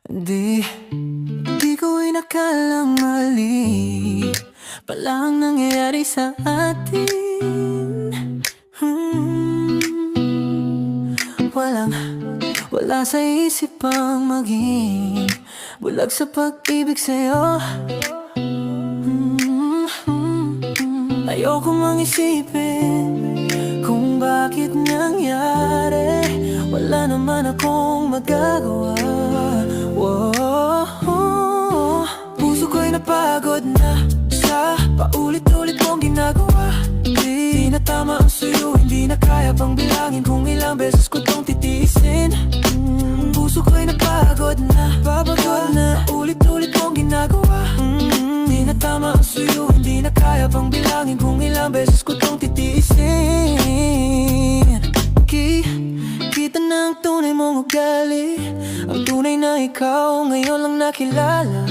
Di ko inakalang mali palang nangyayari sa atin. Wala sa isip pang maging bulag sa pag-ibig sa'yo. Ayoko mang isipin kung bakit nangyari. Wala naman akong magagawa. Puso ko'y napagod na sa paulit-ulit mong ginagawa. Di na tama ang suyo, hindi na kaya pang bilangin kung ilang beses ko tong titiisin. Puso ko'y napagod na, paulit-ulit mong ginagawa. Di na tama ang suyo, hindi na kaya pang bilangin kung ilang beses ko tong titiisin. Kita na ang tunay mong ugali, ang tunay na ikaw ngayon lang nakilala.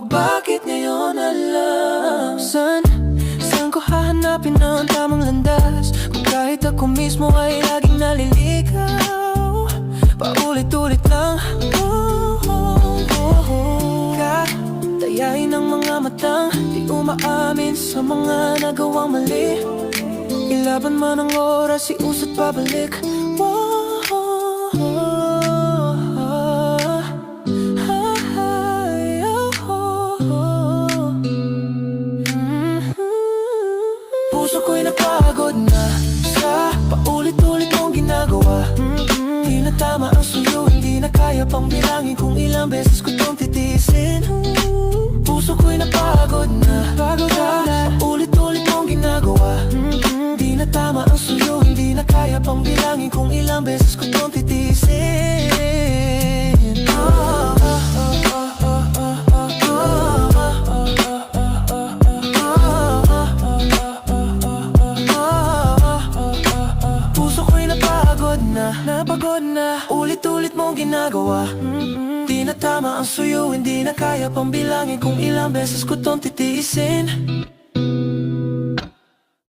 Bakit ngayon alam? Saan ko hahanapin ang tamang landas kung kahit ako mismo ay laging naliligaw? Paulit-ulit lang Kadayain ng mga matang di umaamin sa mga nagawang mali. Ilaban man ang oras, iusat pabalik. Puso ko'y napagod na sa paulit-ulit mong ginagawa. Di na tama ang suyo, hindi na kaya pang bilangin kung ilang beses ko tong titiisin. Puso ko'y napagod na paulit-ulit mong ginagawa. Di na tama ang suyo, hindi na kaya pang bilangin kung ilang beses ko tong titiisin. Napagod na, ulit-ulit mong ginagawa. Di na tama ang suyo, hindi na kaya pang bilangin kung ilang beses ko tong titiisin.